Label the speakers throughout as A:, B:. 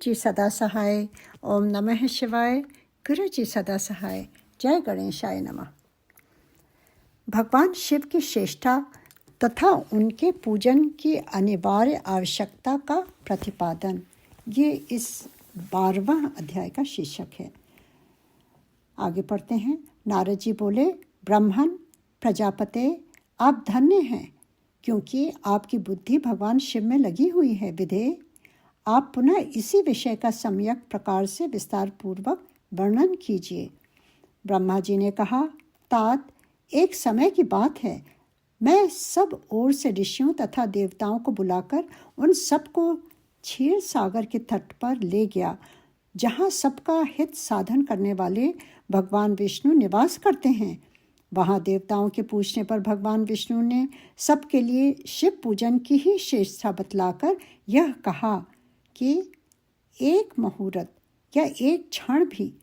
A: जी सदा सहाय। ओम नमः शिवाय। गुरु जी सदा सहाय। जय गणेशाय नमः। भगवान शिव की श्रेष्ठता तथा उनके पूजन की अनिवार्य आवश्यकता का प्रतिपादन, ये इस 12वां अध्याय का शीर्षक है। आगे पढ़ते हैं। नारद जी बोले, ब्राह्मण प्रजापते, आप धन्य हैं, क्योंकि आपकी बुद्धि भगवान शिव में लगी हुई है। विधेय, आप पुनः इसी विषय का सम्यक प्रकार से विस्तार पूर्वक वर्णन कीजिए। ब्रह्मा जी ने कहा, तात, एक समय की बात है, मैं सब ओर से ऋषियों तथा देवताओं को बुलाकर उन सबको क्षीर सागर के तट पर ले गया, जहाँ सबका हित साधन करने वाले भगवान विष्णु निवास करते हैं। वहाँ देवताओं के पूछने पर भगवान विष्णु ने सबके लिए शिव पूजन की ही श्रेष्ठता बतलाकर यह कहा कि एक मुहूर्त या एक क्षण भी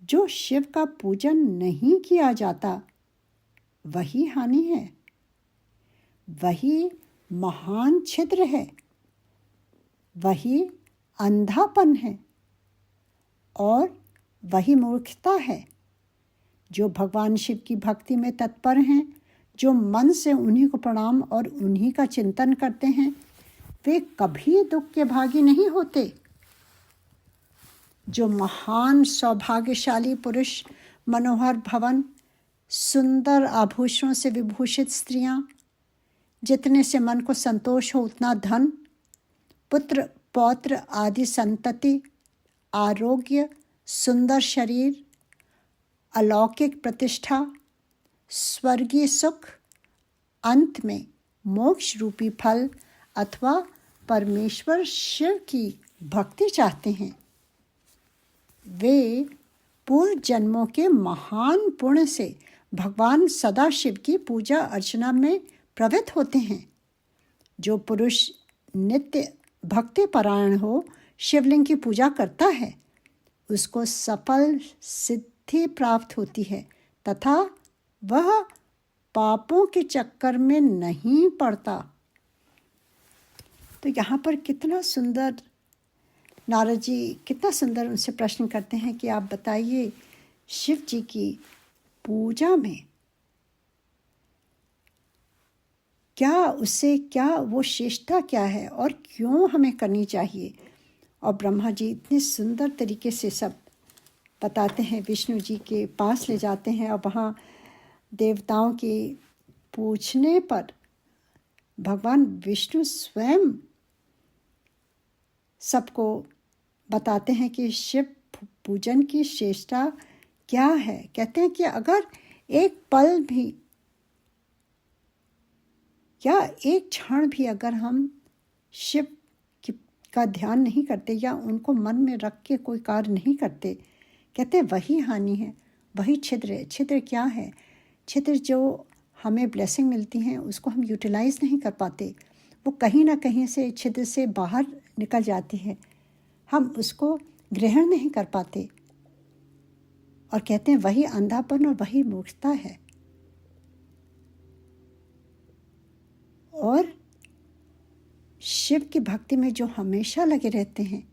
A: जो शिव का पूजन नहीं किया जाता, वही हानि है, वही महान छिद्र है, वही अंधापन है और वही मूर्खता है। जो भगवान शिव की भक्ति में तत्पर हैं, जो मन से उन्हीं को प्रणाम और उन्हीं का चिंतन करते हैं, वे कभी दुख के भागी नहीं होते। जो महान सौभाग्यशाली पुरुष, मनोहर भवन, सुंदर आभूषणों से विभूषित स्त्रियां, जितने से मन को संतोष हो उतना धन, पुत्र पौत्र आदि संतति, आरोग्य, सुंदर शरीर, अलौकिक प्रतिष्ठा, स्वर्गीय सुख, अंत में मोक्ष रूपी फल अथवा परमेश्वर शिव की भक्ति चाहते हैं, वे पूर्व जन्मों के महान पुण्य से भगवान सदाशिव की पूजा अर्चना में प्रवृत्त होते हैं। जो पुरुष नित्य भक्ति परायण हो शिवलिंग की पूजा करता है, उसको सफल सिद्धि प्राप्त होती है तथा वह पापों के चक्कर में नहीं पड़ता। तो यहाँ पर कितना सुंदर नारद जी कितना सुंदर उनसे प्रश्न करते हैं कि आप बताइए, शिव जी की पूजा में क्या उससे क्या वो श्रेष्ठता क्या है और क्यों हमें करनी चाहिए। और ब्रह्मा जी इतने सुंदर तरीके से सब बताते हैं, विष्णु जी के पास ले जाते हैं और वहाँ देवताओं के पूछने पर भगवान विष्णु स्वयं सबको बताते हैं कि शिव पूजन की श्रेष्ठता क्या है। कहते हैं कि अगर एक पल भी या एक क्षण भी अगर हम शिव का ध्यान नहीं करते या उनको मन में रख के कोई कार्य नहीं करते, कहते हैं वही हानि है, वही छिद्र है। छिद्र क्या है? छिद्र जो हमें ब्लेसिंग मिलती हैं उसको हम यूटिलाइज नहीं कर पाते, वो कहीं ना कहीं से छिद्र से बाहर निकल जाती है, हम उसको ग्रहण नहीं कर पाते। और कहते हैं वही अंधापन और वही मूर्खता है। और शिव की भक्ति में जो हमेशा लगे रहते हैं,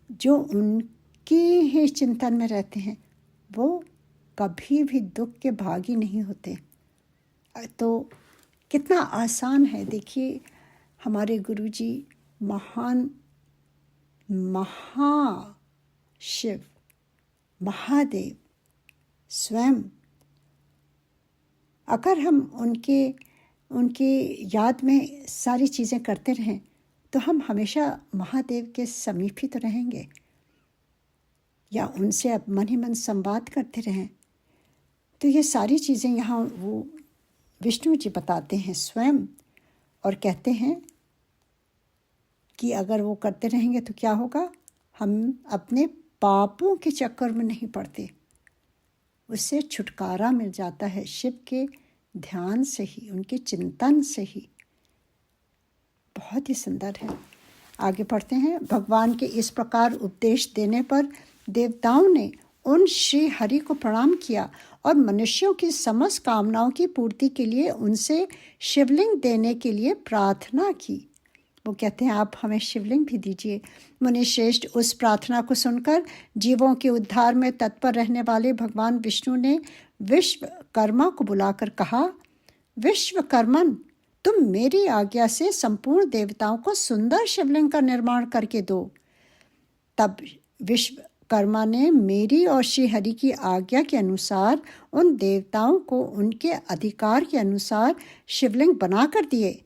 A: जो उनकी ही चिंतन में रहते हैं, वो कभी भी दुख के भागी नहीं होते। तो कितना आसान है। देखिए, हमारे गुरुजी महान महाशिव महादेव स्वयं, अगर हम उनके याद में सारी चीज़ें करते रहें तो हम हमेशा महादेव के समीप ही तो रहेंगे, या उनसे अब मन ही मन संवाद करते रहें। तो ये सारी चीज़ें यहाँ वो विष्णु जी बताते हैं स्वयं और कहते हैं कि अगर वो करते रहेंगे तो क्या होगा, हम अपने पापों के चक्कर में नहीं पड़ते, उससे छुटकारा मिल जाता है शिव के ध्यान से ही, उनके चिंतन से ही। बहुत ही सुंदर है। आगे पढ़ते हैं। भगवान के इस प्रकार उपदेश देने पर देवताओं ने उन श्री हरि को प्रणाम किया और मनुष्यों की समस्त कामनाओं की पूर्ति के लिए उनसे शिवलिंग देने के लिए प्रार्थना की। वो कहते हैं आप हमें शिवलिंग भी दीजिए। मुनि श्रेष्ठ उस प्रार्थना को सुनकर जीवों के उद्धार में तत्पर रहने वाले भगवान विष्णु ने विश्वकर्मा को बुलाकर कहा, विश्वकर्मन, तुम मेरी आज्ञा से संपूर्ण देवताओं को सुंदर शिवलिंग का निर्माण करके दो। तब विश्वकर्मा ने मेरी और श्री हरि की आज्ञा के अनुसार उन देवताओं को उनके अधिकार के अनुसार शिवलिंग बनाकर दिए।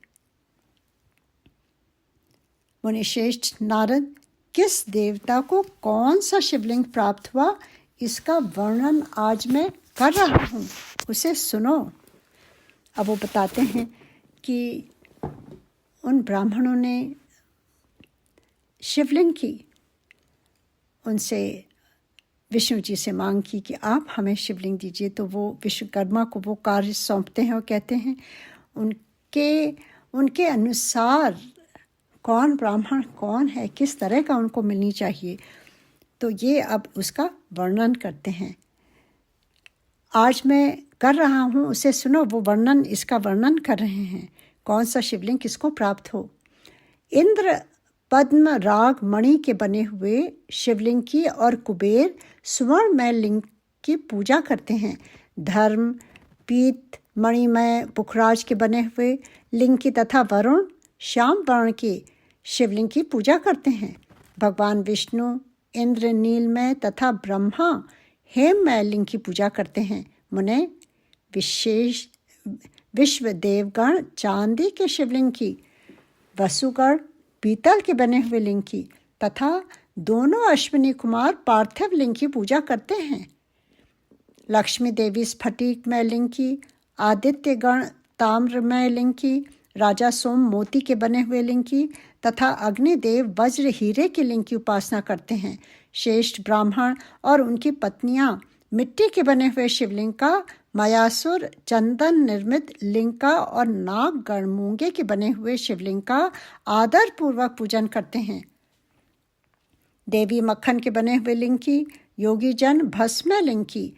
A: मुनिश्रेष्ठ नारद, किस देवता को कौन सा शिवलिंग प्राप्त हुआ, इसका वर्णन आज मैं कर रहा हूँ, उसे सुनो। अब वो बताते हैं कि उन ब्राह्मणों ने शिवलिंग की उनसे विष्णु जी से मांग की कि आप हमें शिवलिंग दीजिए। तो वो विश्वकर्मा को वो कार्य सौंपते हैं और कहते हैं उनके अनुसार कौन ब्राह्मण कौन है, किस तरह का उनको मिलनी चाहिए। तो ये अब उसका वर्णन करते हैं। आज मैं कर रहा हूँ, उसे सुनो। वो इसका वर्णन कर रहे हैं कौन सा शिवलिंग किसको प्राप्त हो। इंद्र पद्म राग मणि के बने हुए शिवलिंग की और कुबेर सुवर्णमय लिंग की पूजा करते हैं। धर्म पीत मणिमय पुखराज के बने हुए लिंग की तथा वरुण श्याम वर्ण के शिवलिंग की पूजा करते हैं। भगवान विष्णु इंद्र नीलमय तथा ब्रह्मा हेममय लिंग की पूजा करते हैं। मुने विशेष विश्व देवगण चांदी के शिवलिंग की, वसुगण पीतल के बने हुए लिंग की तथा दोनों अश्विनी कुमार पार्थिव लिंग की पूजा करते हैं। लक्ष्मी देवी स्फटिकमय लिंग की, आदित्य गण ताम्रमय लिंग की, राजा सोम मोती के बने हुए लिंग की तथा अग्निदेव वज्र हीरे के लिंग की उपासना करते हैं। श्रेष्ठ ब्राह्मण और उनकी पत्नियां मिट्टी के बने हुए शिवलिंग का, मयासुर चंदन निर्मित लिंग का और नाग गण मूंगे के बने हुए शिवलिंग का आदर पूर्वक पूजन करते हैं। देवी मक्खन के बने हुए लिंग की, योगी जन भस्म लिंग की,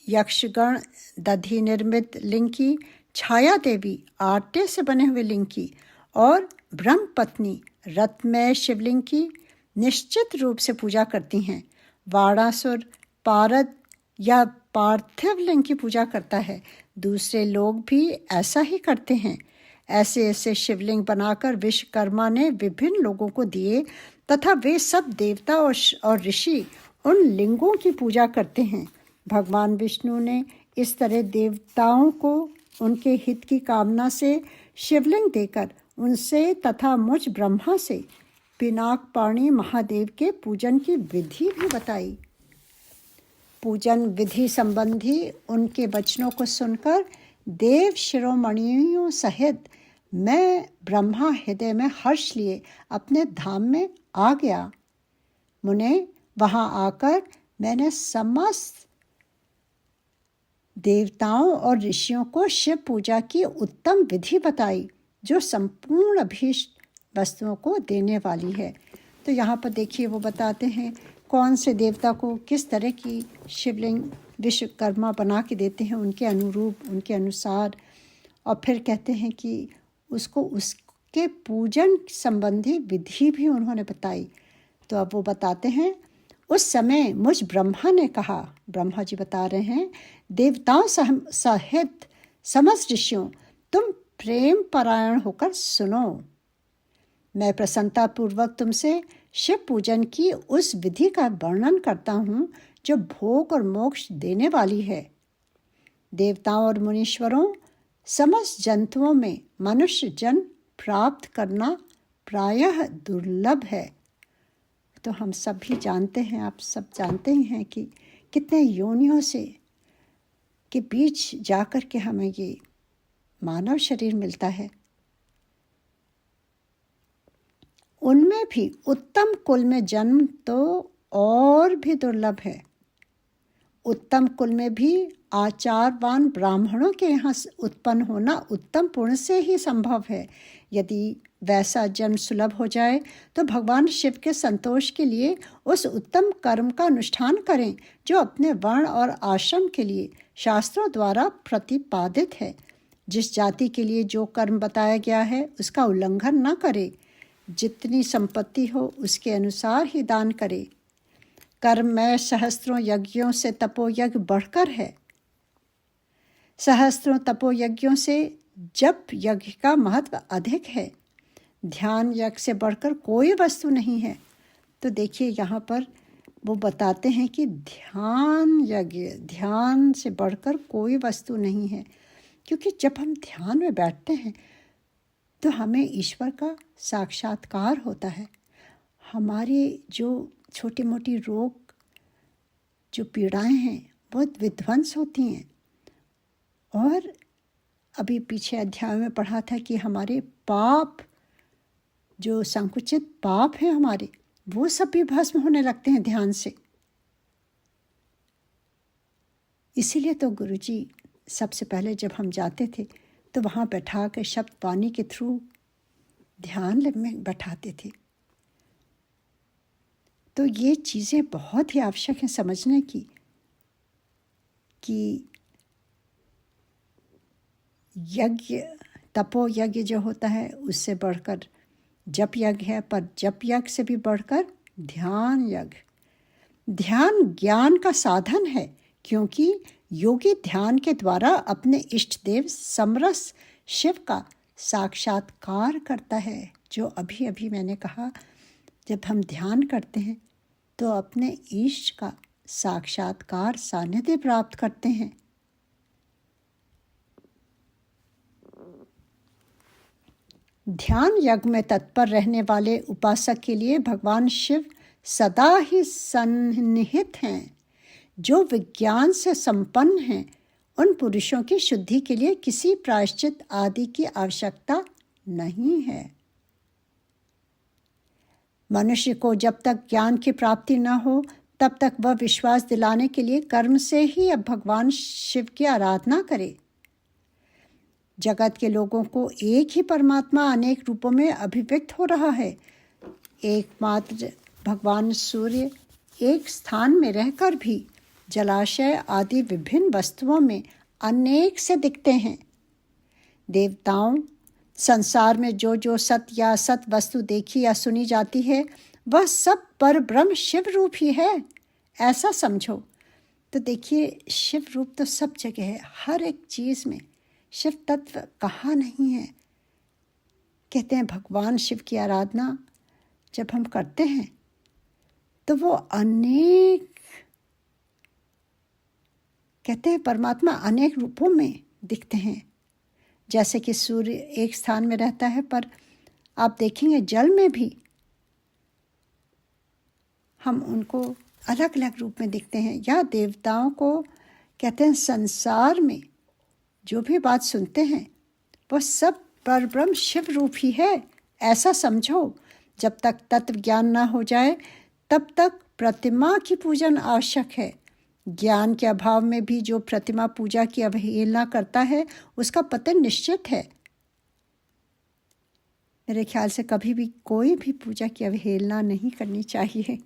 A: यक्षगण दधि निर्मित लिंग की, छाया देवी आटे से बने हुए लिंग की और ब्रह्म पत्नी रत्नमय शिवलिंग की निश्चित रूप से पूजा करती हैं। वाणासुर पारद या पार्थिव लिंग की पूजा करता है। दूसरे लोग भी ऐसा ही करते हैं। ऐसे ऐसे शिवलिंग बनाकर विश्वकर्मा ने विभिन्न लोगों को दिए तथा वे सब देवता और ऋषि उन लिंगों की पूजा करते हैं। भगवान विष्णु ने इस तरह देवताओं को उनके हित की कामना से शिवलिंग देकर उनसे तथा मुझ ब्रह्मा से पिनाकपाणि महादेव के पूजन की विधि भी बताई। पूजन विधि संबंधी उनके वचनों को सुनकर देव शिरोमणियों सहित मैं ब्रह्मा हृदय में हर्ष लिए अपने धाम में आ गया। मुने, वहाँ आकर मैंने समस्त देवताओं और ऋषियों को शिव पूजा की उत्तम विधि बताई जो संपूर्ण अभीष्ट वस्तुओं को देने वाली है। तो यहाँ पर देखिए वो बताते हैं कौन से देवता को किस तरह की शिवलिंग विश्वकर्मा बना के देते हैं, उनके अनुरूप उनके अनुसार। और फिर कहते हैं कि उसको उसके पूजन संबंधी विधि भी उन्होंने बताई। तो अब वो बताते हैं, उस समय मुझ ब्रह्मा ने कहा, ब्रह्मा जी बता रहे हैं, देवताओं सहित समस्त ऋषियों, तुम प्रेम परायण होकर सुनो। मैं प्रसन्नतापूर्वक तुमसे शिव पूजन की उस विधि का वर्णन करता हूँ जो भोग और मोक्ष देने वाली है। देवताओं और मुनीश्वरों, समस्त जंतुओं में मनुष्य जन्म प्राप्त करना प्रायः दुर्लभ है। तो हम सब भी जानते हैं, आप सब जानते ही हैं कि कितने योनियों से के बीच जाकर के हमें ये मानव शरीर मिलता है। उनमें भी उत्तम कुल में जन्म तो और भी दुर्लभ है। उत्तम कुल में भी आचारवान ब्राह्मणों के यहाँ उत्पन्न होना उत्तम पुण्य से ही संभव है। यदि वैसा जन्म सुलभ हो जाए तो भगवान शिव के संतोष के लिए उस उत्तम कर्म का अनुष्ठान करें जो अपने वर्ण और आश्रम के लिए शास्त्रों द्वारा प्रतिपादित है। जिस जाति के लिए जो कर्म बताया गया है उसका उल्लंघन न करे। जितनी संपत्ति हो उसके अनुसार ही दान करे। कर्म में सहस्त्रों यज्ञों से तपोयज्ञ बढ़कर है। सहस्त्रों तपोयज्ञों से जप यज्ञ का महत्व अधिक है। ध्यान यज्ञ से बढ़कर कोई वस्तु नहीं है। तो देखिए यहाँ पर वो बताते हैं कि ध्यान यज्ञ, ध्यान से बढ़कर कोई वस्तु नहीं है, क्योंकि जब हम ध्यान में बैठते हैं तो हमें ईश्वर का साक्षात्कार होता है। हमारी जो छोटी मोटी रोग, जो पीड़ाएं हैं, बहुत विध्वंस होती हैं। और अभी पीछे अध्याय में पढ़ा था कि हमारे पाप, जो संकुचित पाप हैं हमारे, वो सब भी भस्म होने लगते हैं ध्यान से। इसीलिए तो गुरुजी सबसे पहले जब हम जाते थे तो वहाँ बैठा कर शब्द वाणी के थ्रू ध्यान में बैठाते थे। तो ये चीज़ें बहुत ही आवश्यक हैं समझने की कि यज्ञ, तपो यज्ञ जो होता है उससे बढ़कर जप यज्ञ है, पर जप यज्ञ से भी बढ़कर ध्यान यज्ञ। ध्यान ज्ञान का साधन है, क्योंकि योगी ध्यान के द्वारा अपने इष्ट देव समरस शिव का साक्षात्कार करता है। जो अभी अभी मैंने कहा, जब हम ध्यान करते हैं तो अपने इष्ट का साक्षात्कार, सानिध्य प्राप्त करते हैं। ध्यान यज्ञ में तत्पर रहने वाले उपासक के लिए भगवान शिव सदा ही सन्निहित हैं। जो विज्ञान से संपन्न हैं, उन पुरुषों की शुद्धि के लिए किसी प्रायश्चित आदि की आवश्यकता नहीं है। मनुष्य को जब तक ज्ञान की प्राप्ति न हो तब तक वह विश्वास दिलाने के लिए कर्म से ही अब भगवान शिव की आराधना करे। जगत के लोगों को एक ही परमात्मा अनेक रूपों में अभिव्यक्त हो रहा है। एकमात्र भगवान सूर्य एक स्थान में रहकर भी जलाशय आदि विभिन्न वस्तुओं में अनेक से दिखते हैं। देवताओं, संसार में जो जो सत या असत वस्तु देखी या सुनी जाती है वह सब पर ब्रह्म शिव रूप ही है, ऐसा समझो। तो देखिए, शिव रूप तो सब जगह है, हर एक चीज़ में शिव तत्व कहाँ नहीं है। कहते हैं भगवान शिव की आराधना जब हम करते हैं तो वो अनेक, कहते हैं परमात्मा अनेक रूपों में दिखते हैं। जैसे कि सूर्य एक स्थान में रहता है, पर आप देखेंगे जल में भी हम उनको अलग अलग रूप में दिखते हैं। या देवताओं को कहते हैं संसार में जो भी बात सुनते हैं वो सब परब्रह्म शिव रूप ही है, ऐसा समझो। जब तक तत्व ज्ञान न हो जाए तब तक प्रतिमा की पूजन आवश्यक है। ज्ञान के अभाव में भी जो प्रतिमा पूजा की अवहेलना करता है उसका पतन निश्चित है। मेरे ख्याल से कभी भी कोई भी पूजा की अवहेलना नहीं करनी चाहिए।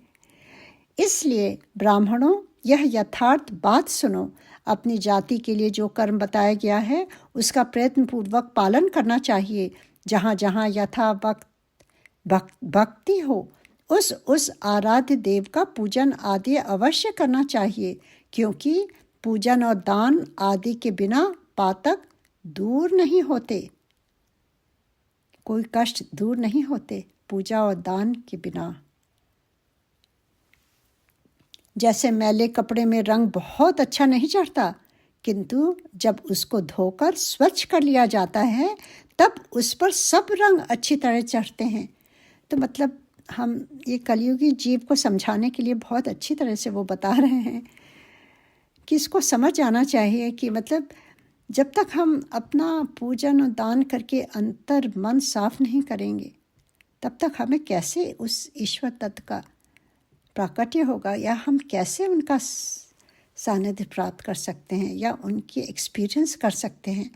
A: इसलिए ब्राह्मणों, यह यथार्थ बात सुनो। अपनी जाति के लिए जो कर्म बताया गया है उसका प्रयत्नपूर्वक पालन करना चाहिए। जहाँ जहाँ यथा वक्त भक्ति हो उस आराध्य देव का पूजन आदि अवश्य करना चाहिए, क्योंकि पूजन और दान आदि के बिना पातक दूर नहीं होते। कोई कष्ट दूर नहीं होते पूजा और दान के बिना। जैसे मैले कपड़े में रंग बहुत अच्छा नहीं चढ़ता, किंतु जब उसको धोकर स्वच्छ कर लिया जाता है तब उस पर सब रंग अच्छी तरह चढ़ते हैं। तो मतलब हम ये कलयुगी जीव को समझाने के लिए बहुत अच्छी तरह से वो बता रहे हैं कि इसको समझ आना चाहिए कि मतलब जब तक हम अपना पूजन और दान करके अंतर मन साफ नहीं करेंगे तब तक हमें कैसे उस ईश्वर तत्व का प्राकट्य होगा, या हम कैसे उनका सानिध्य प्राप्त कर सकते हैं या उनकी एक्सपीरियंस कर सकते हैं।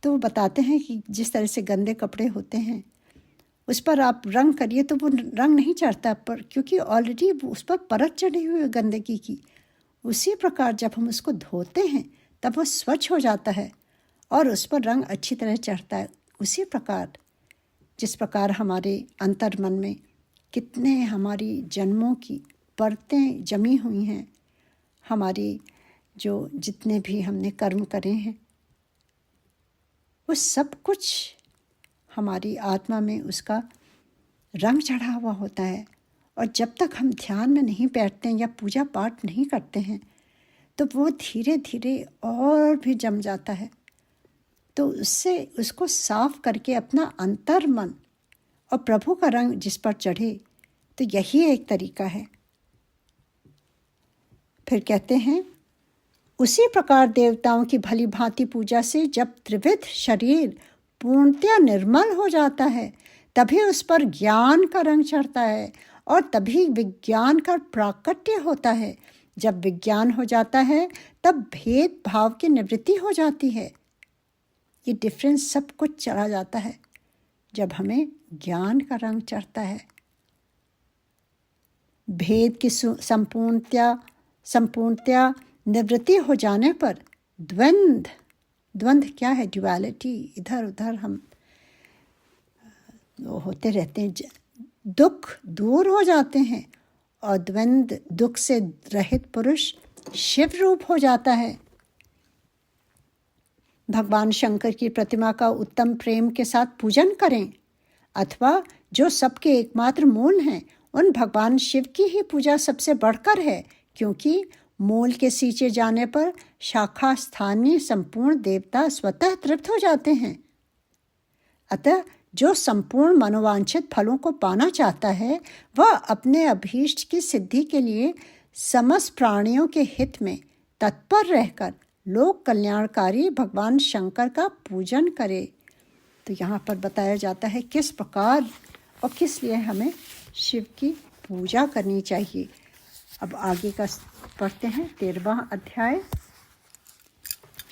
A: तो वो बताते हैं कि जिस तरह से गंदे कपड़े होते हैं उस पर आप रंग करिए तो वो रंग नहीं चढ़ता, पर क्योंकि ऑलरेडी उस पर परत चढ़ी हुई है गंदगी की। उसी प्रकार जब हम उसको धोते हैं तब वो स्वच्छ हो जाता है और उस पर रंग अच्छी तरह चढ़ता है। उसी प्रकार जिस प्रकार हमारे अंतर मन में कितने हमारी जन्मों की परतें जमी हुई हैं, हमारी जो जितने भी हमने कर्म करे हैं, वो सब कुछ हमारी आत्मा में उसका रंग चढ़ा हुआ होता है। और जब तक हम ध्यान में नहीं बैठते हैं या पूजा पाठ नहीं करते हैं तो वो धीरे धीरे और भी जम जाता है। तो उससे उसको साफ करके अपना अंतर मन और प्रभु का रंग जिस पर चढ़े, तो यही एक तरीका है। फिर कहते हैं, उसी प्रकार देवताओं की भली भांति पूजा से जब त्रिविध शरीर पूर्णतया निर्मल हो जाता है तभी उस पर ज्ञान का रंग चढ़ता है और तभी विज्ञान का प्राकट्य होता है। जब विज्ञान हो जाता है तब भेद भाव की निवृत्ति हो जाती है। ये डिफरेंस सब कुछ चला जाता है जब हमें ज्ञान का रंग चढ़ता है। भेद की संपूर्णतया निवृत्ति हो जाने पर द्वंद्व क्या है? ड्युअलिटी, इधर उधर हम होते रहते हैं, दुख दूर हो जाते हैं और द्वंद्व दुख से रहित पुरुष शिव रूप हो जाता है। भगवान शंकर की प्रतिमा का उत्तम प्रेम के साथ पूजन करें, अथवा जो सबके एकमात्र मूल हैं उन भगवान शिव की ही पूजा सबसे बढ़कर है, क्योंकि मूल के सींचे जाने पर शाखा स्थानीय संपूर्ण देवता स्वतः तृप्त हो जाते हैं। अतः जो संपूर्ण मनोवांछित फलों को पाना चाहता है वह अपने अभीष्ट की सिद्धि के लिए समस्त प्राणियों के हित में तत्पर रहकर लोक कल्याणकारी भगवान शंकर का पूजन करे। तो यहाँ पर बताया जाता है किस प्रकार और किस लिए हमें शिव की पूजा करनी चाहिए। अब आगे का पढ़ते हैं 13वां अध्याय।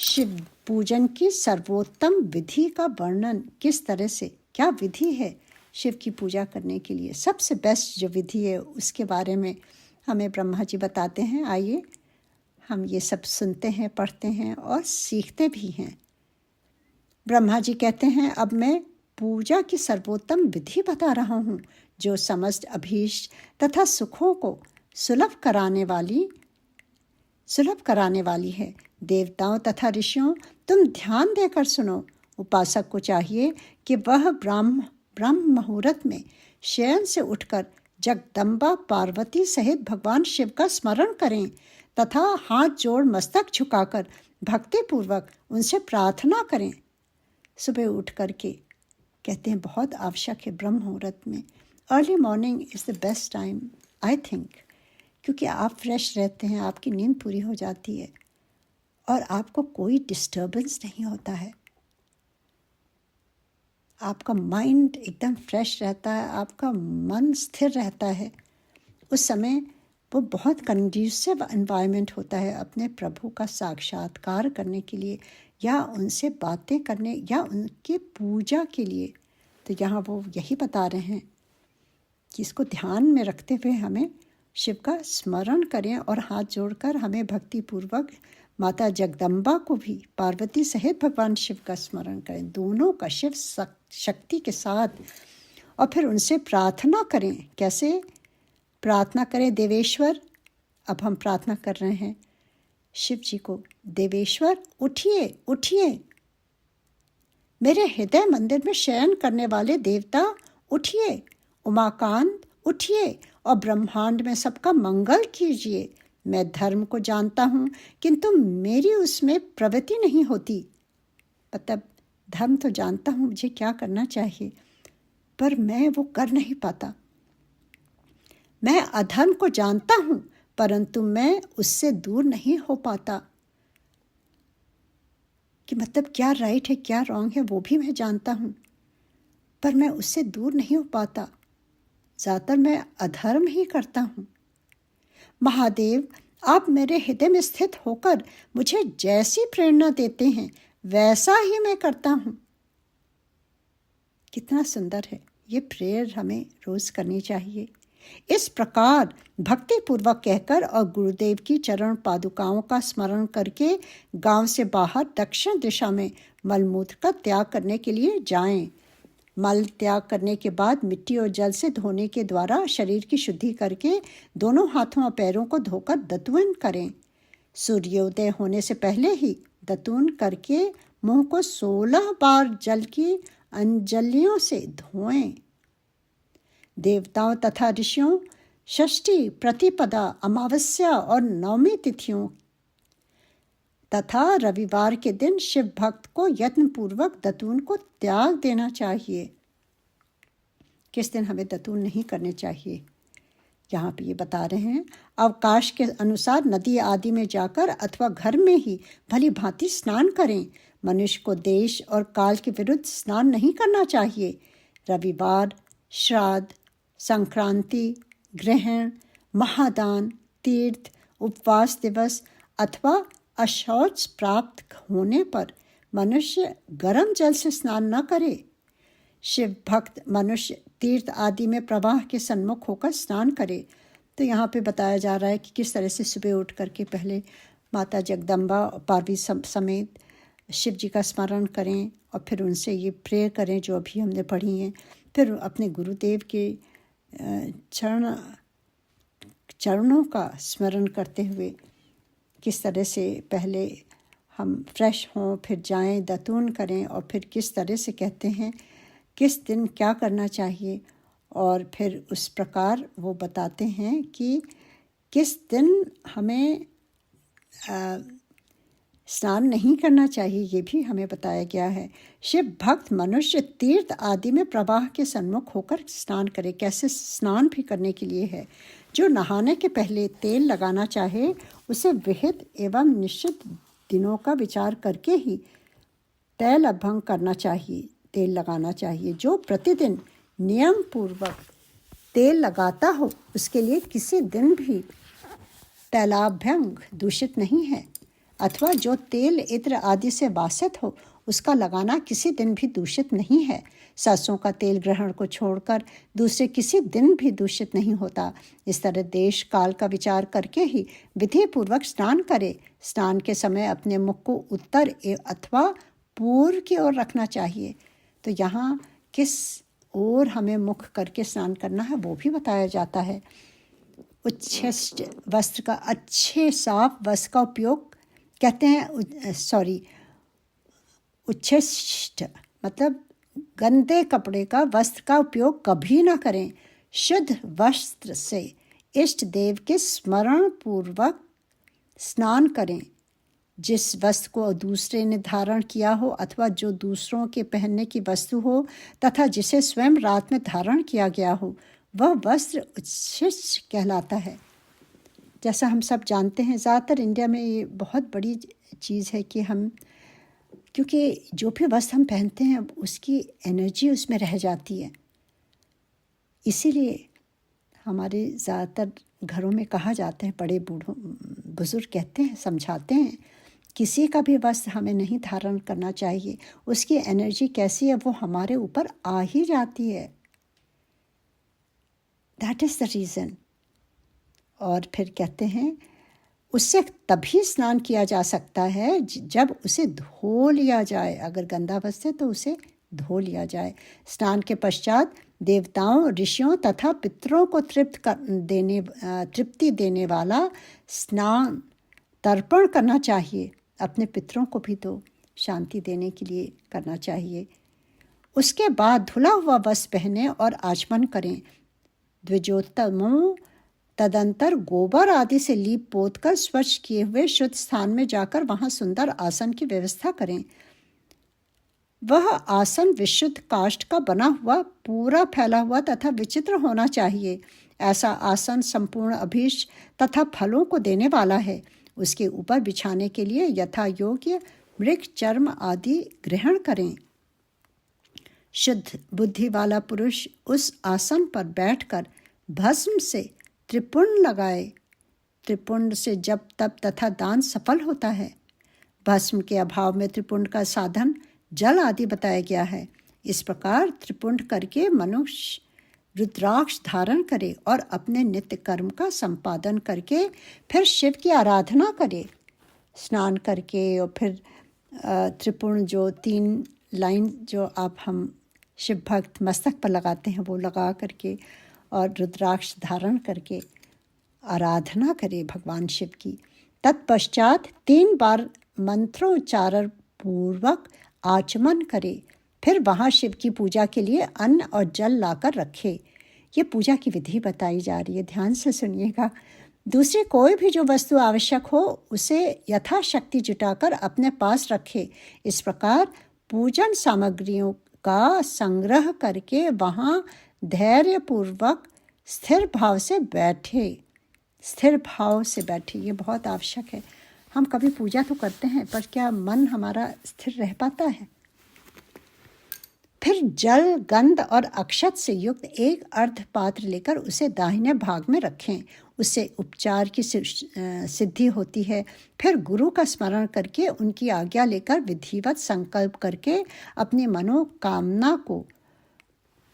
A: शिव पूजन की सर्वोत्तम विधि का वर्णन, किस तरह से, क्या विधि है शिव की पूजा करने के लिए, सबसे बेस्ट जो विधि है उसके बारे में हमें ब्रह्मा जी बताते हैं। आइए हम ये सब सुनते हैं, पढ़ते हैं और सीखते भी हैं। ब्रह्मा जी कहते हैं, अब मैं पूजा की सर्वोत्तम विधि बता रहा हूँ जो समस्त अभीष्ट तथा सुखों को सुलभ कराने वाली है। देवताओं तथा ऋषियों, तुम ध्यान देकर सुनो। उपासक को चाहिए कि वह ब्रह्म मुहूर्त में शयन से उठकर जगदम्बा पार्वती सहित भगवान शिव का स्मरण करें तथा हाथ जोड़ मस्तक झुकाकर भक्तिपूर्वक उनसे प्रार्थना करें। सुबह उठ करके कहते हैं बहुत आवश्यक है ब्रह्म मुहूर्त में। Early morning is the best time I think, क्योंकि आप फ्रेश रहते हैं, आपकी नींद पूरी हो जाती है और आपको कोई डिस्टर्बेंस नहीं होता है। आपका माइंड एकदम फ्रेश रहता है, आपका मन स्थिर रहता है। उस समय वो बहुत कंड्यूसिव एनवायरनमेंट होता है अपने प्रभु का साक्षात्कार करने के लिए या उनसे बातें करने या उनकी पूजा के लिए। तो यहाँ वो यही बता रहे हैं कि इसको ध्यान में रखते हुए हमें शिव का स्मरण करें और हाथ जोड़कर हमें भक्तिपूर्वक माता जगदम्बा को भी पार्वती सहित भगवान शिव का स्मरण करें, दोनों का शिव शक्ति के साथ, और फिर उनसे प्रार्थना करें। कैसे प्रार्थना करें? देवेश्वर, अब हम प्रार्थना कर रहे हैं शिव जी को, देवेश्वर उठिए उठिए, मेरे हृदय मंदिर में शयन करने वाले देवता उठिए, उमाकांत उठिए और ब्रह्मांड में सबका मंगल कीजिए। मैं धर्म को जानता हूँ किंतु मेरी उसमें प्रवृत्ति नहीं होती। मतलब धर्म तो जानता हूँ मुझे क्या करना चाहिए, पर मैं वो कर नहीं पाता। मैं अधर्म को जानता हूँ परंतु मैं उससे दूर नहीं हो पाता। कि मतलब क्या राइट है क्या रॉन्ग है वो भी मैं जानता हूँ, पर मैं उससे दूर नहीं हो पाता। ज़्यादातर मैं अधर्म ही करता हूँ। महादेव, आप मेरे हृदय में स्थित होकर मुझे जैसी प्रेरणा देते हैं वैसा ही मैं करता हूँ। कितना सुंदर है ये प्रेयर हमें रोज़ करनी चाहिए। इस प्रकार भक्तिपूर्वक कहकर और गुरुदेव की चरण पादुकाओं का स्मरण करके गांव से बाहर दक्षिण दिशा में मलमूत्र का त्याग करने के लिए जाएं। मल त्याग करने के बाद मिट्टी और जल से धोने के द्वारा शरीर की शुद्धि करके दोनों हाथों और पैरों को धोकर दतुन करें। सूर्योदय होने से पहले ही दतुन करके मुंह को 16 बार जल की अंजलियों से धोएं। देवताओं तथा ऋषियों षष्ठी, प्रतिपदा, अमावस्या और नवमी तिथियों तथा रविवार के दिन शिव भक्त को यत्नपूर्वक दतून को त्याग देना चाहिए। किस दिन हमें दतून नहीं करने चाहिए, यहाँ पे ये बता रहे हैं। अवकाश के अनुसार नदी आदि में जाकर अथवा घर में ही भली भांति स्नान करें। मनुष्य को देश और काल के विरुद्ध स्नान नहीं करना चाहिए। रविवार, श्राद्ध, संक्रांति, ग्रहण, महादान, तीर्थ, उपवास दिवस अथवा अशौच प्राप्त होने पर मनुष्य गर्म जल से स्नान न करे। शिव भक्त मनुष्य तीर्थ आदि में प्रवाह के सन्मुख होकर स्नान करे। तो यहाँ पे बताया जा रहा है कि किस तरह से सुबह उठ करके पहले माता जगदम्बा और पार्वती समेत शिव जी का स्मरण करें और फिर उनसे ये प्रेयर करें जो अभी हमने पढ़ी हैं। फिर अपने गुरुदेव के चरणों का स्मरण करते हुए किस तरह से पहले हम फ्रेश हों, फिर जाएं, दतून करें और फिर किस तरह से कहते हैं किस दिन क्या करना चाहिए। और फिर उस प्रकार वो बताते हैं कि किस दिन हमें स्नान नहीं करना चाहिए, ये भी हमें बताया गया है। शिव भक्त मनुष्य तीर्थ आदि में प्रवाह के सन्मुख होकर स्नान करे। कैसे स्नान भी करने के लिए है। जो नहाने के पहले तेल लगाना चाहे उसे विहित एवं निश्चित दिनों का विचार करके ही तैल अभ्यंग करना चाहिए, तेल लगाना चाहिए। जो प्रतिदिन नियम पूर्वक तेल लगाता हो उसके लिए किसी दिन भी तैलाभ्यंग दूषित नहीं है, अथवा जो तेल इत्र आदि से वासित हो उसका लगाना किसी दिन भी दूषित नहीं है। सरसों का तेल ग्रहण को छोड़कर दूसरे किसी दिन भी दूषित नहीं होता। इस तरह देश काल का विचार करके ही विधि पूर्वक स्नान करे। स्नान के समय अपने मुख को उत्तर अथवा पूर्व की ओर रखना चाहिए। तो यहाँ किस ओर हमें मुख करके स्नान करना है वो भी बताया जाता है। उच्छिष्ट वस्त्र का, अच्छे साफ वस्त्र का उपयोग कहते हैं, उच्छिष्ट मतलब गंदे कपड़े का वस्त्र का उपयोग कभी ना करें। शुद्ध वस्त्र से इष्ट देव के स्मरण पूर्वक स्नान करें। जिस वस्त्र को दूसरे ने धारण किया हो अथवा जो दूसरों के पहनने की वस्तु हो तथा जिसे स्वयं रात में धारण किया गया हो वह वस्त्र उच्छिष्ट कहलाता है। जैसा हम सब जानते हैं, ज़्यादातर इंडिया में ये बहुत बड़ी चीज़ है कि हम, क्योंकि जो भी वस्त्र हम पहनते हैं उसकी एनर्जी उसमें रह जाती है। इसीलिए हमारे ज़्यादातर घरों में कहा जाता है, बड़े बूढ़ों बुज़ुर्ग कहते हैं, समझाते हैं, किसी का भी वस्त्र हमें नहीं धारण करना चाहिए। उसकी एनर्जी कैसी है वो हमारे ऊपर आ ही जाती है। That is the reason. और फिर कहते हैं उससे तभी स्नान किया जा सकता है जब उसे धो लिया जाए। अगर गंदा वस्त्र है तो उसे धो लिया जाए। स्नान के पश्चात देवताओं, ऋषियों तथा पितरों को तृप्ति देने वाला स्नान तर्पण करना चाहिए। अपने पितरों को भी तो शांति देने के लिए करना चाहिए। उसके बाद धुला हुआ वस्त्र पहने और आचमन करें। द्विजोत्तमों तदंतर गोबर आदि से लीप पोत कर स्वच्छ किए हुए शुद्ध स्थान में जाकर वहां सुंदर आसन की व्यवस्था करें। वह आसन विशुद्ध काष्ठ का बना हुआ, पूरा फैला हुआ तथा विचित्र होना चाहिए। ऐसा आसन संपूर्ण अभीष्ट तथा फलों को देने वाला है। उसके ऊपर बिछाने के लिए यथा योग्य मृग चर्म आदि ग्रहण करें। शुद्ध बुद्धि वाला पुरुष उस आसन पर बैठकर भस्म से त्रिपुंड लगाए। त्रिपुंड से जप तप तथा दान सफल होता है। भस्म के अभाव में त्रिपुंड का साधन जल आदि बताया गया है। इस प्रकार त्रिपुंड करके मनुष्य रुद्राक्ष धारण करे और अपने नित्य कर्म का संपादन करके फिर शिव की आराधना करे। स्नान करके और फिर त्रिपुंड जो 3 लाइन जो आप हम शिव भक्त मस्तक पर लगाते हैं वो लगा करके और रुद्राक्ष धारण करके आराधना करे भगवान शिव की। तत्पश्चात 3 बार मंत्रोच्चारण पूर्वक आचमन करे। फिर वहाँ शिव की पूजा के लिए अन्न और जल लाकर रखे। ये पूजा की विधि बताई जा रही है, ध्यान से सुनिएगा। दूसरी कोई भी जो वस्तु आवश्यक हो उसे यथाशक्ति जुटाकर अपने पास रखे। इस प्रकार पूजन सामग्रियों का संग्रह करके वहाँ धैर्यपूर्वक स्थिर भाव से बैठे। स्थिर भाव से बैठे, ये बहुत आवश्यक है। हम कभी पूजा तो करते हैं पर क्या मन हमारा स्थिर रह पाता है? फिर जल, गंध और अक्षत से युक्त एक अर्ध पात्र लेकर उसे दाहिने भाग में रखें। उससे उपचार की सिद्धि होती है। फिर गुरु का स्मरण करके उनकी आज्ञा लेकर विधिवत संकल्प करके अपनी मनोकामना को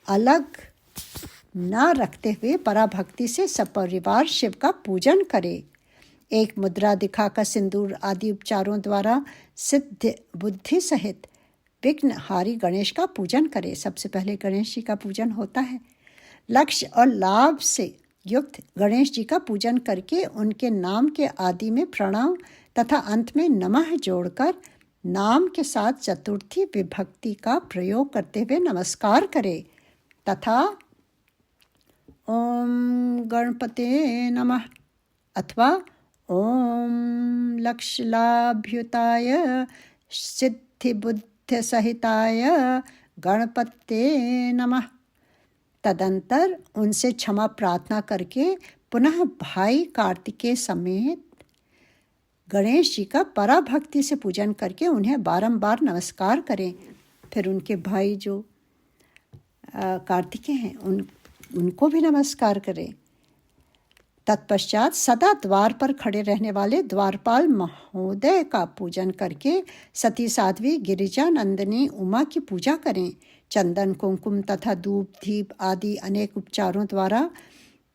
A: अलग न रखते हुए पराभक्ति से सपरिवार शिव का पूजन करे। एक मुद्रा दिखाकर सिंदूर आदि उपचारों द्वारा सिद्ध बुद्धि सहित विघ्नहारी गणेश का पूजन करे। सबसे पहले गणेश जी का पूजन होता है। लक्ष्य और लाभ से युक्त गणेश जी का पूजन करके उनके नाम के आदि में प्रणव तथा अंत में नमः जोड़कर नाम के साथ चतुर्थी विभक्ति का प्रयोग करते हुए नमस्कार करे तथा ओम गणपते नमः अथवा ओम लक्ष्यलाभ्युताय सिद्धिबुद्धि सहिताय गणपते नमः। तदंतर उनसे क्षमा प्रार्थना करके पुनः भाई कार्तिकेय समेत गणेश जी का पराभक्ति से पूजन करके उन्हें बारंबार नमस्कार करें। फिर उनके भाई जो कार्तिकेय हैं उनको भी नमस्कार करें। तत्पश्चात सदा द्वार पर खड़े रहने वाले द्वारपाल महोदय का पूजन करके सती साध्वी गिरिजा नंदिनी उमा की पूजा करें। चंदन, कुमकुम तथा धूप दीप आदि अनेक उपचारों द्वारा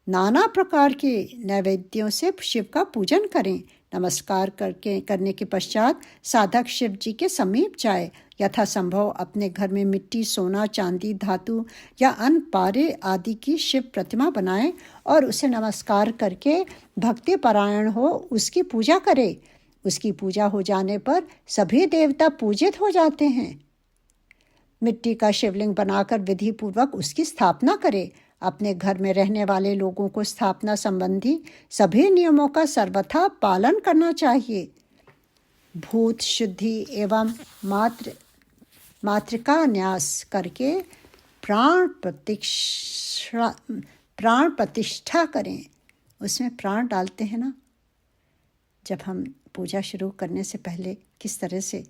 A: नाना प्रकार के नैवेद्यों से शिव का पूजन करें। नमस्कार करने के पश्चात साधक शिव जी के समीप जाए। यथासंभव अपने घर में मिट्टी, सोना, चांदी, धातु या अन्य पारे आदि की शिव प्रतिमा बनाए और उसे नमस्कार करके भक्ति परायण हो उसकी पूजा करे। उसकी पूजा हो जाने पर सभी देवता पूजित हो जाते हैं। मिट्टी का शिवलिंग बनाकर विधि पूर्वक उसकी स्थापना करे। अपने घर में रहने वाले लोगों को स्थापना संबंधी सभी नियमों का सर्वथा पालन करना चाहिए। भूत शुद्धि एवं मातृका न्यास करके प्राण प्रतिष्ठा करें। उसमें प्राण डालते हैं ना, जब हम पूजा शुरू करने से पहले किस तरह से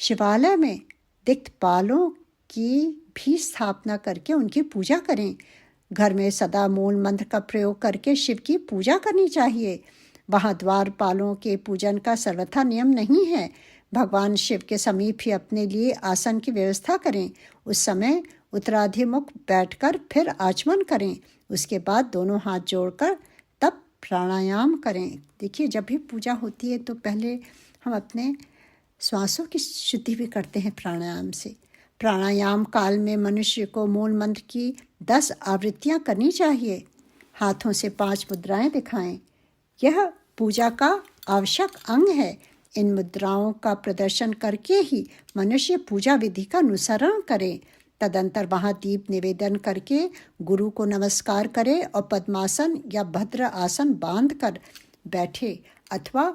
A: शिवालय में दिक्पालों की भी स्थापना करके उनकी पूजा करें। घर में सदा मूल मंत्र का प्रयोग करके शिव की पूजा करनी चाहिए। वहाँ द्वारपालों के पूजन का सर्वथा नियम नहीं है। भगवान शिव के समीप ही अपने लिए आसन की व्यवस्था करें। उस समय उत्तराधिमुख बैठकर फिर आचमन करें। उसके बाद दोनों हाथ जोड़कर तब प्राणायाम करें। देखिए, जब भी पूजा होती है तो पहले हम अपने श्वासों की शुद्धि भी करते हैं प्राणायाम से। प्राणायाम काल में मनुष्य को मूल मंत्र की 10 आवृत्तियां करनी चाहिए। हाथों से 5 मुद्राएं दिखाएं। यह पूजा का आवश्यक अंग है। इन मुद्राओं का प्रदर्शन करके ही मनुष्य पूजा विधि का अनुसरण करे। तदंतर वहाँ दीप निवेदन करके गुरु को नमस्कार करे और पद्मासन या भद्र आसन बांध कर बैठे अथवा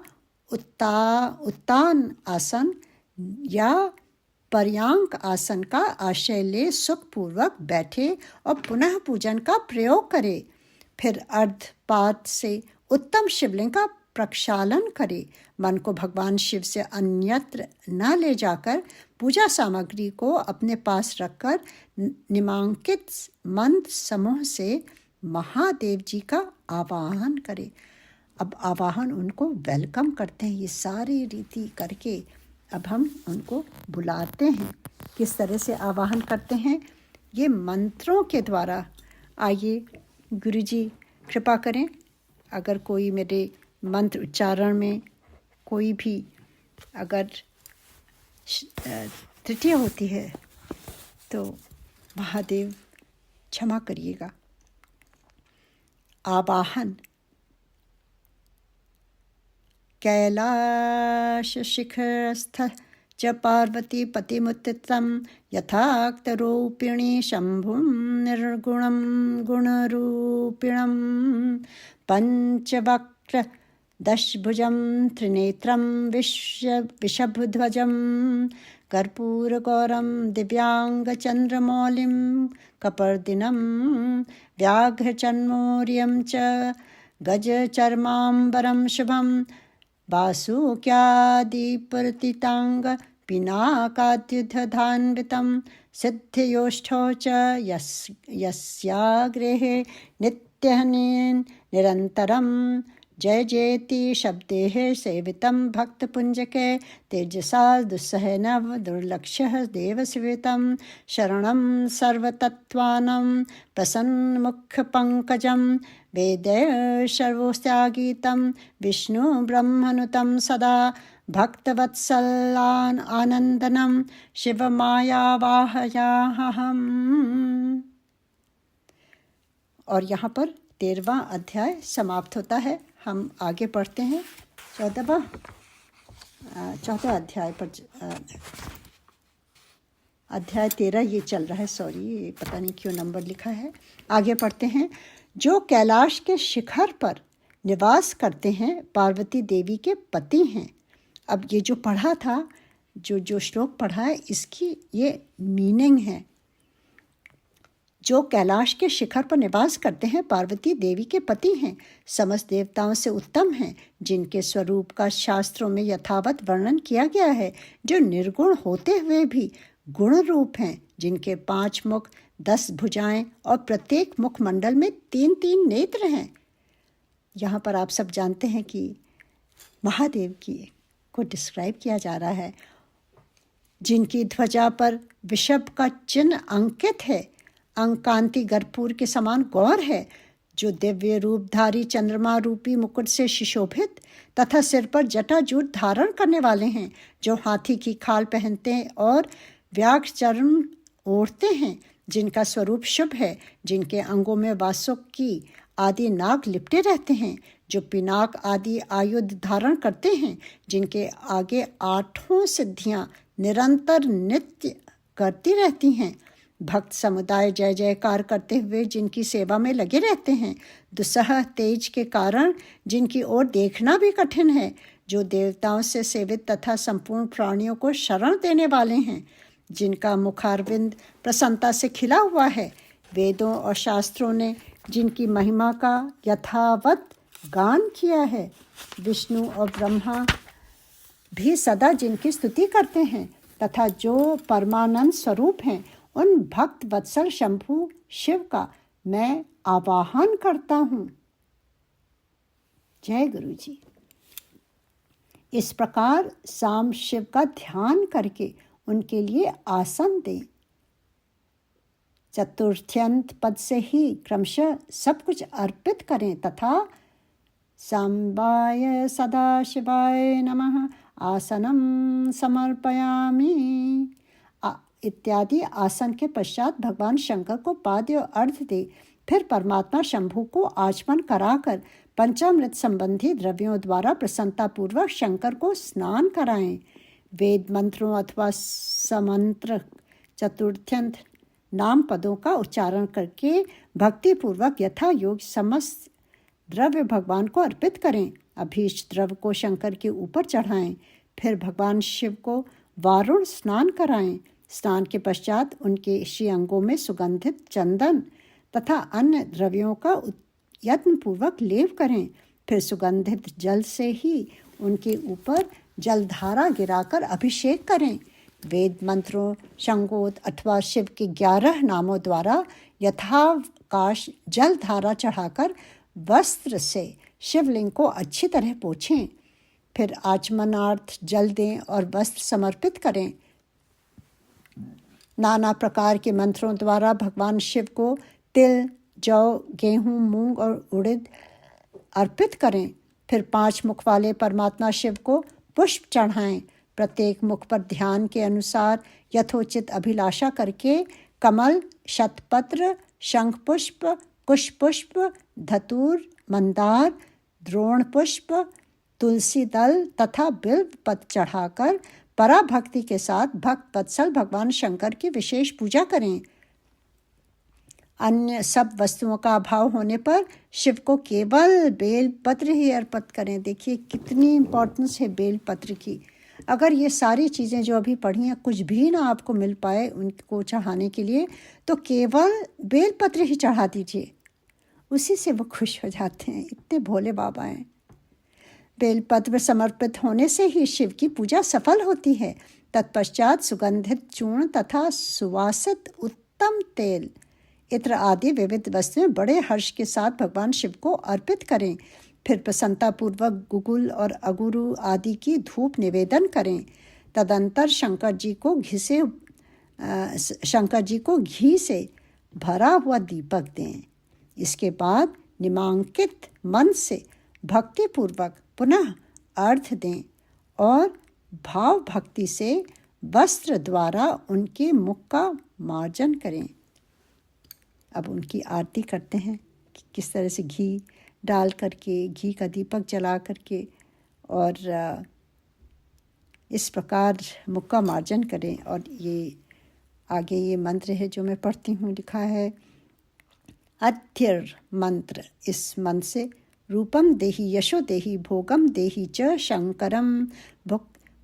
A: उत्तान आसन या पर्यांक आसन का आश्रय ले सुखपूर्वक बैठे और पुनः पूजन का प्रयोग करे। फिर अर्धपाद से उत्तम शिवलिंग का प्रक्षालन करे। मन को भगवान शिव से अन्यत्र न ले जाकर पूजा सामग्री को अपने पास रखकर निमांकित मंत्र समूह से महादेव जी का आवाहन करे। अब आवाहन उनको वेलकम करते हैं। ये सारी रीति करके अब हम उनको बुलाते हैं। किस तरह से आवाहन करते हैं, ये मंत्रों के द्वारा। आइए गुरुजी कृपा करें, अगर कोई मेरे मंत्र उच्चारण में कोई भी अगर त्रुटियाँ होती है तो महादेव क्षमा करिएगा। आवाहन। कैलाश शिखरस्थ च पार्वती पतिमुत्थितं यथाक्तरूपिणी शम्भुं निर्गुणं गुणरूपिणं पंचवक्त्र दशभुजं त्रिनेत्रं विषभध्वजं कर्पूरगौरं दिव्याङ्गचन्द्रमौलिं कपर्दिनं व्याघ्रचर्मौर्यं च गजचर्माम्बरं शुभं वासुक्यादिप्रतिताङ्ग पिनाकाद्युधधान्वितं सिद्धियोष्ठौ च यस्याग्रेहे नित्यहनेन निरन्तरं जय जयति शब्देः सेवितं भक्तपुञ्जके तेजसा दुस्सहनव दुर्लक्ष्यः देवसेवितं शरणं सर्वतत्त्वानं प्रसन्नमुखपङ्कजं वेदैः सर्वस्यागीतं विष्णुब्रह्मनुतं सदा भक्तवत्सलान् आनन्दनं शिवमायावाहयाहम्। और यहाँ पर 13वां अध्याय समाप्त होता है। हम आगे पढ़ते हैं 14वां अध्याय पर। अध्याय 13 ये चल रहा है, सॉरी पता नहीं क्यों नंबर लिखा है। आगे पढ़ते हैं। जो कैलाश के शिखर पर निवास करते हैं पार्वती देवी के पति हैं। अब ये जो पढ़ा था, जो श्लोक पढ़ा है, इसकी ये मीनिंग है। जो कैलाश के शिखर पर निवास करते हैं पार्वती देवी के पति हैं, समस्त देवताओं से उत्तम हैं, जिनके स्वरूप का शास्त्रों में यथावत वर्णन किया गया है, जो निर्गुण होते हुए भी गुण रूप हैं, जिनके 5 मुख 10 भुजाएं और प्रत्येक मुखमंडल में 3-3 नेत्र हैं। यहाँ पर आप सब जानते हैं कि महादेव की को डिस्क्राइब किया जा रहा है, जिनकी ध्वजा पर विषभ का चिन्ह अंकित है, अंकांति गर्भपुर के समान गौर है, जो दिव्य रूपधारी चंद्रमा रूपी मुकुट से सुशोभित तथा सिर पर जटाजूट धारण करने वाले हैं, जो हाथी की खाल पहनते हैं और व्याघ्र चर्म ओढ़ते हैं, जिनका स्वरूप शुभ है, जिनके अंगों में वासुकी आदि नाग लिपटे रहते हैं, जो पिनाक आदि आयुध धारण करते हैं, जिनके आगे 8 सिद्धियां निरंतर नित्य करती रहती हैं, भक्त समुदाय जय जयकार करते हुए जिनकी सेवा में लगे रहते हैं, दुस्सह तेज के कारण जिनकी ओर देखना भी कठिन है, जो देवताओं से सेवित तथा संपूर्ण प्राणियों को शरण देने वाले हैं, जिनका मुखारविंद प्रसन्नता से खिला हुआ है, वेदों और शास्त्रों ने जिनकी महिमा का यथावत गान किया है, विष्णु और ब्रह्मा भी सदा जिनकी स्तुति करते हैं, तथा जो परमानंद स्वरूप हैं, उन भक्त वत्सल शंभु शिव का मैं आवाहन करता हूँ। जय गुरु जी। इस प्रकार साम शिव का ध्यान करके उनके लिए आसन दें। चतुर्थ्यंत पद से ही क्रमशः सब कुछ अर्पित करें तथा सांबाय सदाशिवाय नमः आसनम समर्पयामि इत्यादि आसन के पश्चात भगवान शंकर को पाद्य और अर्घ दे। फिर परमात्मा शंभु को आचमन कराकर पंचामृत संबंधी द्रव्यों द्वारा प्रसन्नतापूर्वक शंकर को स्नान कराएं। वेद मंत्रों अथवा समंत्र चतुर्थ्यंत नाम पदों का उच्चारण करके भक्तिपूर्वक यथा योग समस्त द्रव्य भगवान को अर्पित करें। अभीष्ट द्रव्य को शंकर के ऊपर चढ़ाएं। फिर भगवान शिव को वारुण स्नान कराएं। स्नान के पश्चात उनके श्रीअंगों में सुगंधित चंदन तथा अन्य द्रव्यों का यत्नपूर्वक लेप करें। फिर सुगंधित जल से ही उनके ऊपर जलधारा गिराकर अभिषेक करें। वेद मंत्रों शंगोत अथवा शिव के 11 नामों द्वारा यथावकाश जलधारा चढ़ाकर वस्त्र से शिवलिंग को अच्छी तरह पोंछें। फिर आचमनार्थ जल दें और वस्त्र समर्पित करें। नाना प्रकार के मंत्रों द्वारा भगवान शिव को तिल, जौ, गेहूँ, मूंग और उड़द अर्पित करें। फिर 5 मुख वाले परमात्मा शिव को पुष्प चढ़ाएं। प्रत्येक मुख पर ध्यान के अनुसार यथोचित अभिलाषा करके कमल, शतपत्र, शंख पुष्प, कुश पुष्प, धतूर, मंदार, द्रोण पुष्प, तुलसी दल तथा बिल्व पत्र चढ़ाकर पराभक्ति के साथ भक्त वत्सल भगवान शंकर की विशेष पूजा करें। अन्य सब वस्तुओं का अभाव होने पर शिव को केवल बेल पत्र ही अर्पित करें। देखिए कितनी इम्पोर्टेंस है बेल पत्र की। अगर ये सारी चीज़ें जो अभी पढ़ी हैं कुछ भी ना आपको मिल पाए उनको चढ़ाने के लिए, तो केवल बेल पत्र ही चढ़ा दीजिए, उसी से वो खुश हो जाते हैं। इतने भोले बाबा हैं। बेलपत्र समर्पित होने से ही शिव की पूजा सफल होती है। तत्पश्चात सुगंधित चूर्ण तथा सुवासित उत्तम तेल, इत्र आदि विविध वस्तुएं बड़े हर्ष के साथ भगवान शिव को अर्पित करें। फिर प्रसन्नतापूर्वक गुगुल और अगुरु आदि की धूप निवेदन करें। तदंतर शंकर जी को घी से भरा हुआ दीपक दें। इसके बाद निमांकित मन से भक्तिपूर्वक पुनः अर्घ्य दें और भाव भक्ति से वस्त्र द्वारा उनके मुख का मार्जन करें। अब उनकी आरती करते हैं कि किस तरह से घी डाल करके, घी का दीपक जला करके और इस प्रकार मुख का मार्जन करें। और ये आगे ये मंत्र है जो मैं पढ़ती हूँ, लिखा है अध्यर मंत्र। इस मंत्र से रूपम देहि यशो देहि भोगम देहि च शंकरम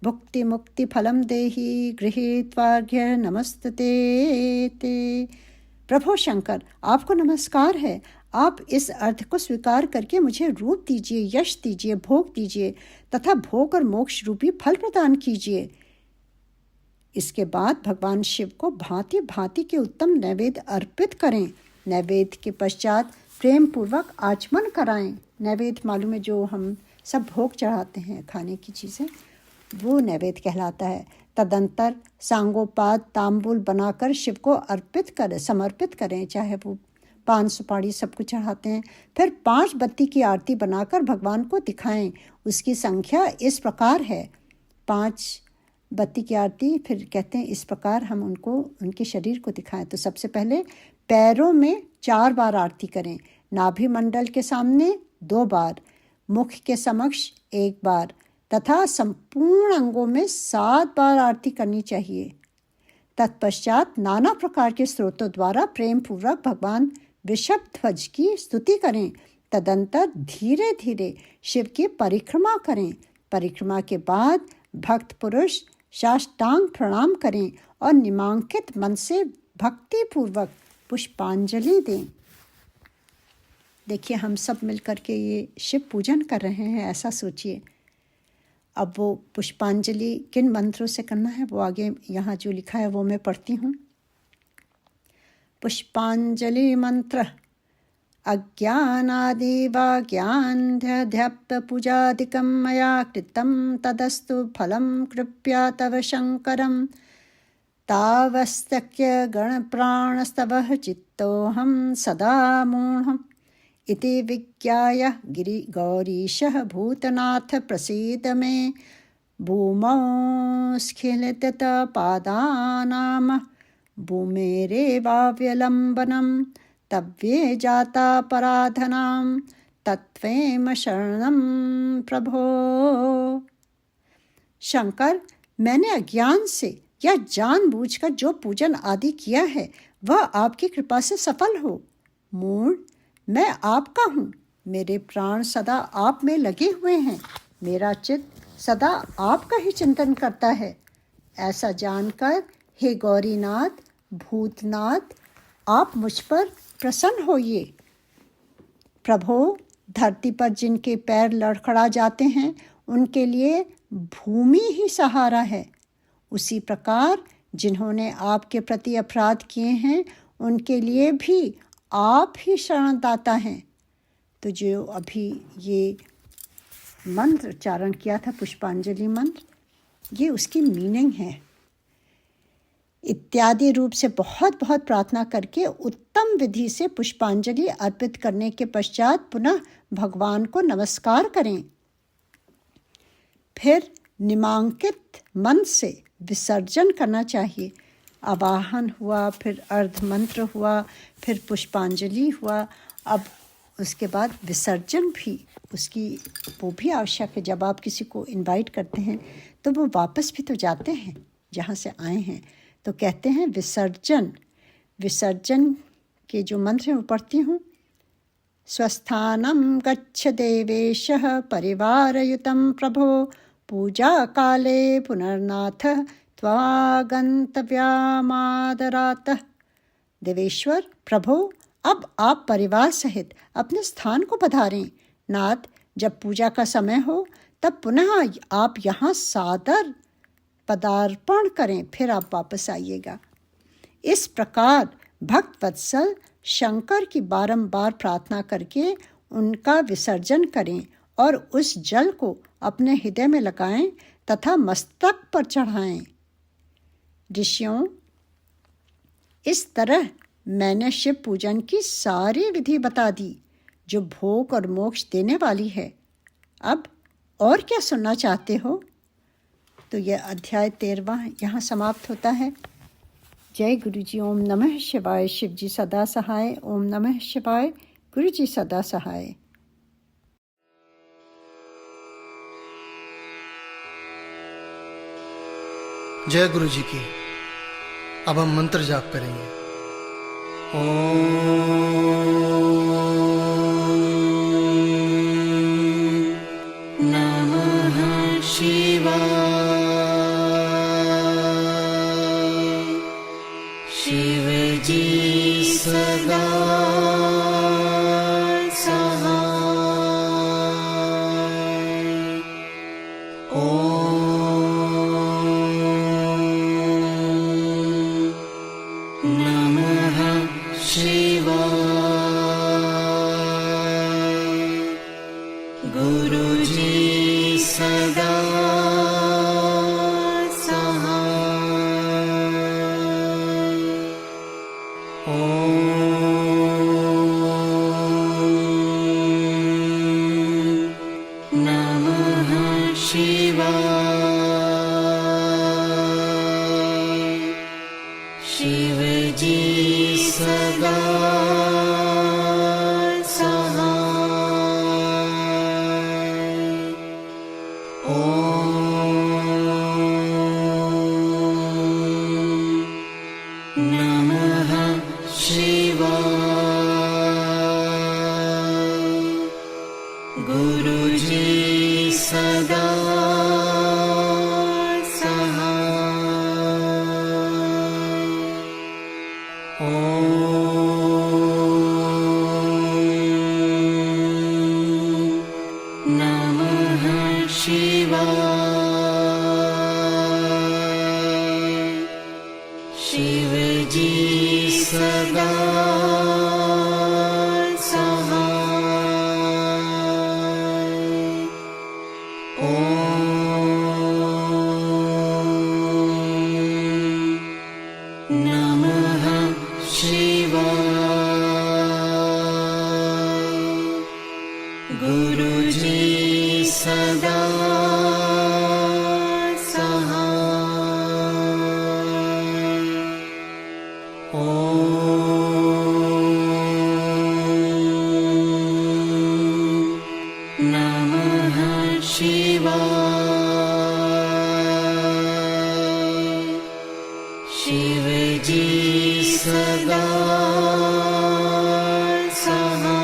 A: भुक्ति मुक्ति फलम देहि गृहीत्वार्घ्य नमस्ते ते। प्रभु शंकर, आपको नमस्कार है। आप इस अर्थ को स्वीकार करके मुझे रूप दीजिए, यश दीजिए, भोग दीजिए तथा भोग और मोक्ष रूपी फल प्रदान कीजिए। इसके बाद भगवान शिव को भांति भांति के उत्तम नैवेद्य अर्पित करें। नैवेद्य के पश्चात प्रेम पूर्वक आचमन कराएं। नैवेद्य मालूम है, जो हम सब भोग चढ़ाते हैं खाने की चीज़ें, वो नैवेद्य कहलाता है। तदंतर सांगोपाद तांबूल बनाकर शिव को समर्पित करें, चाहे वो पान सुपारी सब कुछ चढ़ाते हैं। फिर 5 बत्ती की आरती बनाकर भगवान को दिखाएं। उसकी संख्या इस प्रकार है, 5 बत्ती की आरती। फिर कहते हैं इस प्रकार हम उनको उनके शरीर को दिखाएं। तो सबसे पहले पैरों में 4 बार आरती करें, नाभि मंडल के सामने 2 बार, मुख के समक्ष 1 बार तथा संपूर्ण अंगों में 7 बार आरती करनी चाहिए। तत्पश्चात नाना प्रकार के स्रोतों द्वारा प्रेम पूर्वक भगवान वृषभ ध्वज की स्तुति करें। तदंतर धीरे धीरे शिव की परिक्रमा करें। परिक्रमा के बाद भक्त पुरुष साष्टांग प्रणाम करें और निमांकित मन से भक्ति पूर्वक पुष्पांजलि दें। देखिए हम सब मिलकर के ये शिव पूजन कर रहे हैं, ऐसा सोचिए। अब वो पुष्पांजलि किन मंत्रों से करना है वो आगे यहाँ जो लिखा है वो मैं पढ़ती हूँ। पुष्पांजलि मंत्र। अज्ञानादिवाज्ञान्ध्यध्याप्त पूजादिकं मया कृतं तदस्तु फलं कृपया तव शङ्करं। तावस्तक्य गणप्राणस्तवः चित्तोऽहं सदा मूढम् इति विज्ञाय गौरीशः भूतनाथ प्रसीद मे। भूमौ स्खलितपादानां भूमेरेवाव्यलम्बनं तव्ये जातापराधनां तत्त्वेम शरणं प्रभो। शंकर, मैंने अज्ञान से या जानबूझकर जो पूजन आदि किया है वह आपकी कृपा से सफल हो। मूढ़, मैं आपका हूँ, मेरे प्राण सदा आप में लगे हुए हैं, मेरा चित्त सदा आपका ही चिंतन करता है। ऐसा जानकर हे गौरीनाथ, भूतनाथ, आप मुझ पर प्रसन्न होइए। प्रभो, धरती पर जिनके पैर लड़खड़ा जाते हैं उनके लिए भूमि ही सहारा है। उसी प्रकार जिन्होंने आपके प्रति अपराध किए हैं उनके लिए भी आप ही शरणदाता हैं। तो जो अभी ये मंत्र उच्चारण किया था, पुष्पांजलि मंत्र, ये उसकी मीनिंग है। इत्यादि रूप से बहुत बहुत प्रार्थना करके उत्तम विधि से पुष्पांजलि अर्पित करने के पश्चात पुनः भगवान को नमस्कार करें। फिर निमांकित मन से विसर्जन करना चाहिए। आवाहन हुआ, फिर अर्ध मंत्र हुआ, फिर पुष्पांजलि हुआ, अब उसके बाद विसर्जन भी उसकी वो भी आवश्यक है। जब आप किसी को इनवाइट करते हैं तो वो वापस भी तो जाते हैं जहाँ से आए हैं, तो कहते हैं विसर्जन। विसर्जन के जो मंत्र हैं वो पढ़ती हूँ। स्वस्थानं गच्छ देवेशः परिवारयुतं प्रभो पूजा काले पुनर्नाथ त्वागन्तव्यामादरातः। देवेश्वर प्रभो, अब आप परिवार सहित अपने स्थान को पधारें। नाथ, जब पूजा का समय हो तब पुनः आप यहाँ सादर पदार्पण करें, फिर आप वापस आइएगा। इस प्रकार भक्त वत्सल शंकर की बारंबार प्रार्थना करके उनका विसर्जन करें और उस जल को अपने हृदय में लगाएं तथा मस्तक पर चढ़ाएं। ऋषियों, इस तरह मैंने शिव पूजन की सारी विधि बता दी जो भोग और मोक्ष देने वाली है। अब और क्या सुनना चाहते हो? तो यह अध्याय 13वां यहाँ समाप्त होता है। जय गुरु जी। ओम नमः शिवाय। शिव जी सदा सहाय। ओम नमः शिवाय। गुरु जी सदा सहाय।
B: जय गुरु जी की। अब हम मंत्र जाप करेंगे। नमः शिवाय। शिव जी सदा सहाय। नमः शिवाय। गुरु जी सदा सहाय। नमः शिवाय। शिव जी सदा सहाय। नमः शिवाय। गुरु जी सदा नमः शिवाय। शिव जी सदा सहाय। नमः शिवाय। गुरु जी सदा सहाय। नमः शिवाय। शिव जी सदा सहाय।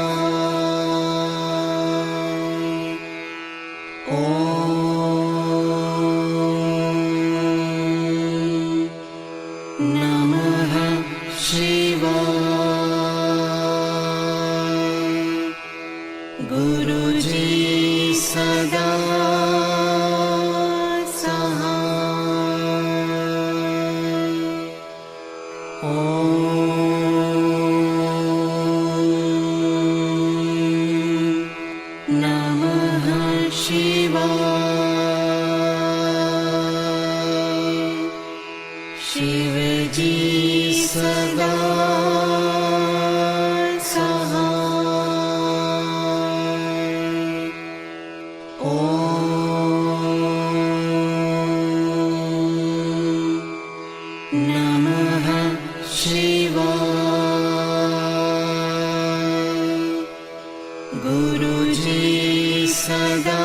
C: गुरु जी सदा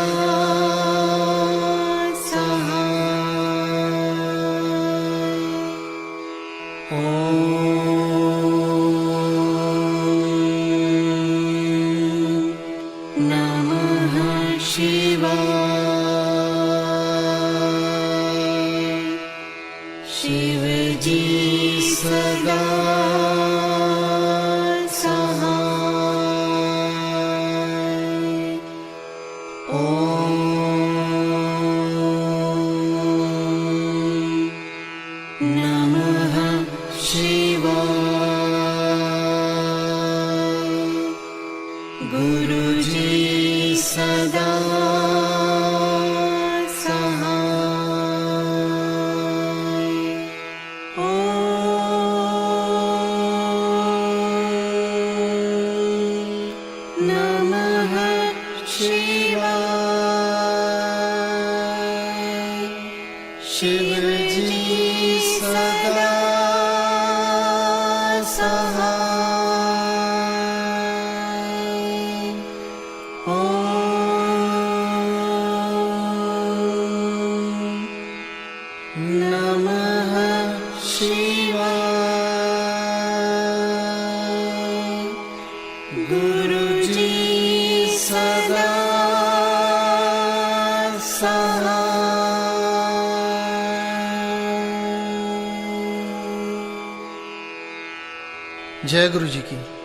C: शिव जी सदा सहाय। ओम नमः शिवाय। गुरु जी सदा शिव जी सदा सहाय। ओम नमः शिवाय। गुरु जी सदा सहाय।
B: जय गुरु जी की।